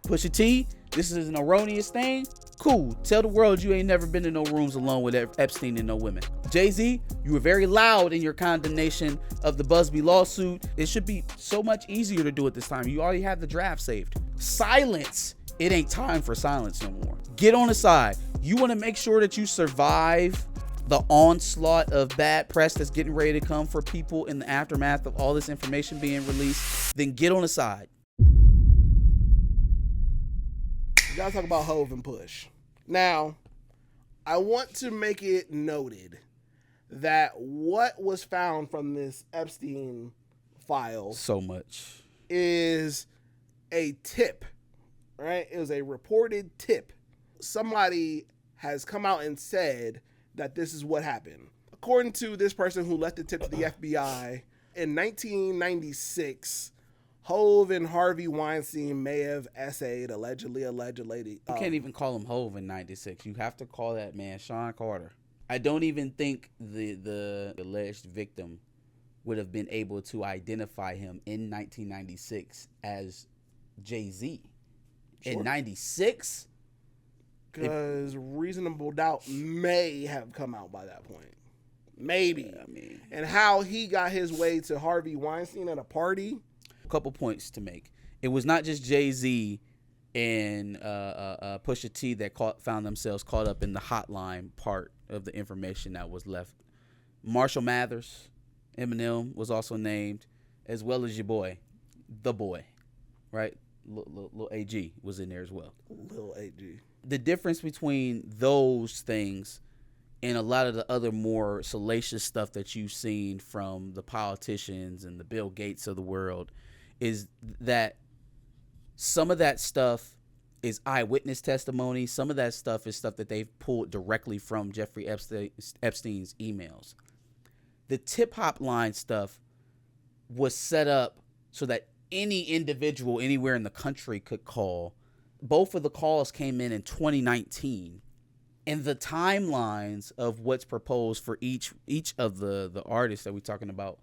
Pusha T, this is an erroneous thing. Cool. Tell the world you ain't never been in no rooms alone with Epstein and no women. Jay-Z, you were very loud in your condemnation of the Busby lawsuit. It should be so much easier to do it this time. You already have the draft saved. Silence. It ain't time for silence no more. Get on the side. You want to make sure that you survive the onslaught of bad press that's getting ready to come for people in the aftermath of all this information being released, then get on the side. You gotta talk about Hove and Push. Now, I want to make it noted that what was found from this Epstein file so much is a tip, right? It was a reported tip. Somebody has come out and said that this is what happened. According to this person who left the tip to the FBI, in 1996, Hove and Harvey Weinstein may have essayed, allegedly. You can't even call him Hove in 96. You have to call that man Sean Carter. I don't even think the alleged victim would have been able to identify him in 1996 as Jay-Z. Sure. In 96? Because reasonable doubt may have come out by that point. Maybe. Yeah, I mean, and how he got his way to Harvey Weinstein at a party. Couple points to make. It was not just Jay-Z and Pusha T that found themselves caught up in the hotline part of the information that was left. Marshall Mathers, Eminem was also named, as well as your boy, the boy, right? Lil AG was in there as well. Lil AG. The difference between those things and a lot of the other more salacious stuff that you've seen from the politicians and the Bill Gates of the world is that some of that stuff is eyewitness testimony. Some of that stuff is stuff that they've pulled directly from Jeffrey Epstein's emails. The tip hotline stuff was set up so that any individual anywhere in the country could call. Both of the calls came in 2019. And the timelines of what's proposed for each of the artists that we're talking about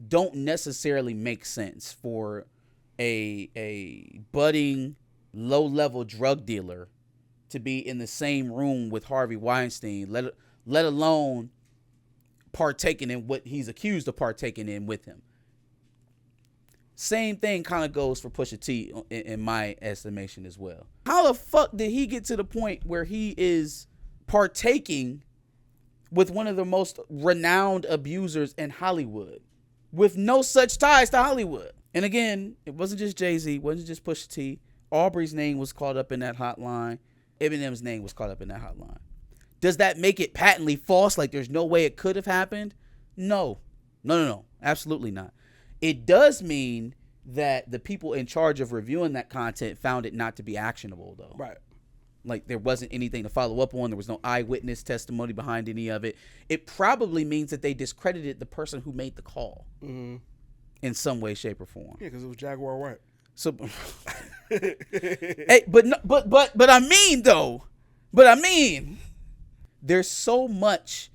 don't necessarily make sense for a budding low-level drug dealer to be in the same room with Harvey Weinstein, let alone partaking in what he's accused of partaking in with him. Same thing kind of goes for Pusha T in my estimation as well. How the fuck did he get to the point where he is partaking with one of the most renowned abusers in Hollywood with no such ties to Hollywood? And again, it wasn't just Jay-Z, it wasn't just Pusha T. Aubrey's name was caught up in that hotline. Eminem's name was caught up in that hotline. Does that make it patently false? Like there's no way it could have happened? No. Absolutely not. It does mean that the people in charge of reviewing that content found it not to be actionable, though. Right. Like there wasn't anything to follow up on. There was no eyewitness testimony behind any of it. It probably means that they discredited the person who made the call in some way, shape, or form. Yeah, because it was Jaguar White. So, hey, but I mean though, there's so much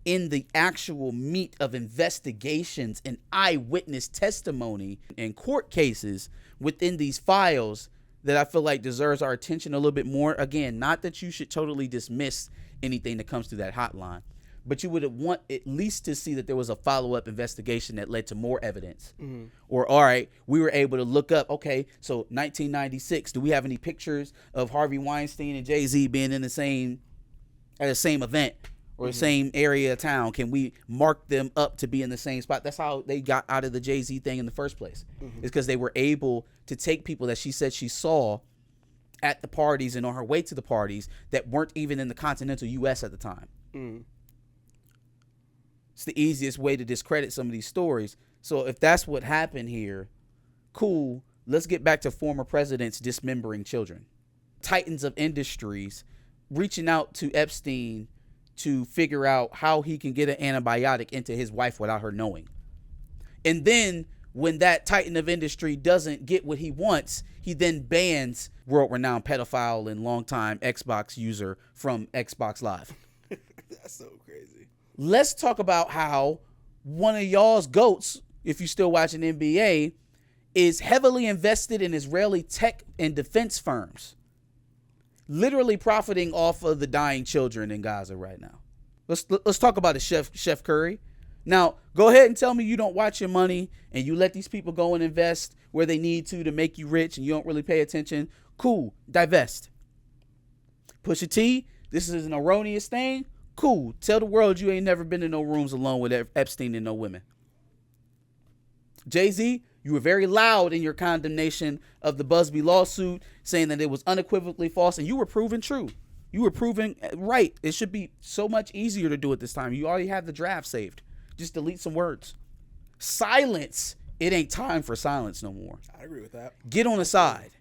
in the actual meat of investigations and eyewitness testimony and court cases within these files that I feel like deserves our attention a little bit more. Again, not that you should totally dismiss anything that comes through that hotline, but you would want at least to see that there was a follow-up investigation that led to more evidence. Or, all right, we were able to look up, okay, so 1996, do we have any pictures of Harvey Weinstein and Jay-Z being in at the same event or the same area of town? Can we mark them up to be in the same spot? That's how they got out of the Jay-Z thing in the first place. It's because they were able to take people that she said she saw at the parties and on her way to the parties that weren't even in the continental U.S. at the time. It's the easiest way to discredit some of these stories. So if that's what happened here, cool. Let's get back to former presidents dismembering children. Titans of industries reaching out to Epstein to figure out how he can get an antibiotic into his wife without her knowing. And then when that titan of industry doesn't get what he wants, he then bans world-renowned pedophile and longtime Xbox user from Xbox Live. That's so crazy. Let's talk about how one of y'all's GOATs, if you're still watching NBA, is heavily invested in Israeli tech and defense firms, literally profiting off of the dying children in Gaza right now. Let's talk about it, Chef Curry. Now, go ahead and tell me you don't watch your money and you let these people go and invest where they need to make you rich and you don't really pay attention. Cool, divest. Pusha T, this is an erroneous thing. Cool, tell the world you ain't never been in no rooms alone with Epstein and no women. Jay-Z, you were very loud in your condemnation of the Busby lawsuit, saying that it was unequivocally false, and you were proven true. You were proven right. It should be so much easier to do it this time. You already have the draft saved. Just delete some words. Silence. It ain't time for silence no more. I agree with that. Get on the side.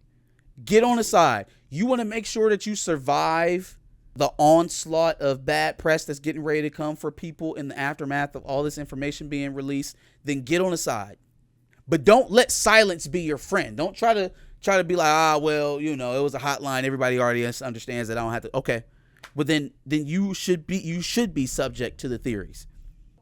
Get on the side. You want to make sure that you survive the onslaught of bad press that's getting ready to come for people in the aftermath of all this information being released, then get on the side. But don't let silence be your friend. Don't try to be like, well, it was a hotline. Everybody already understands that I don't have to. Okay. But then you should be subject to the theories.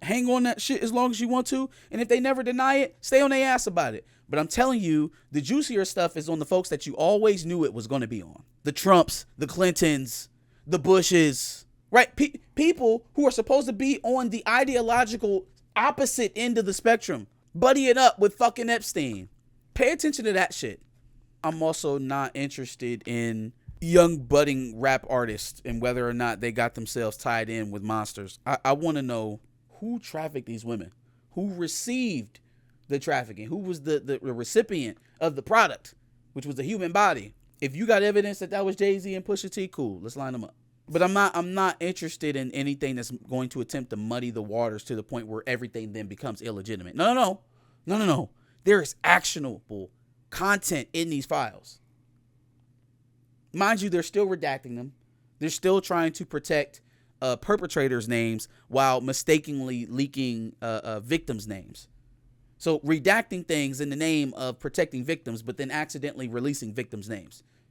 Hang on that shit as long as you want to. And if they never deny it, stay on their ass about it. But I'm telling you, the juicier stuff is on the folks that you always knew it was going to be on. The Trumps, the Clintons, the Bushes, right? People who are supposed to be on the ideological opposite end of the spectrum, buddying up with fucking Epstein. Pay attention to that shit. I'm also not interested in young budding rap artists and whether or not they got themselves tied in with monsters. I want to know who trafficked these women, who received the trafficking, who was the recipient of the product, which was the human body. If you got evidence that was Jay-Z and Pusha T, cool, let's line them up. But I'm not interested in anything that's going to attempt to muddy the waters to the point where everything then becomes illegitimate. No. There is actionable content in these files. Mind you, they're still redacting them. They're still trying to protect perpetrators' names while mistakenly leaking victims' names. So redacting things in the name of protecting victims, but then accidentally releasing victims' names.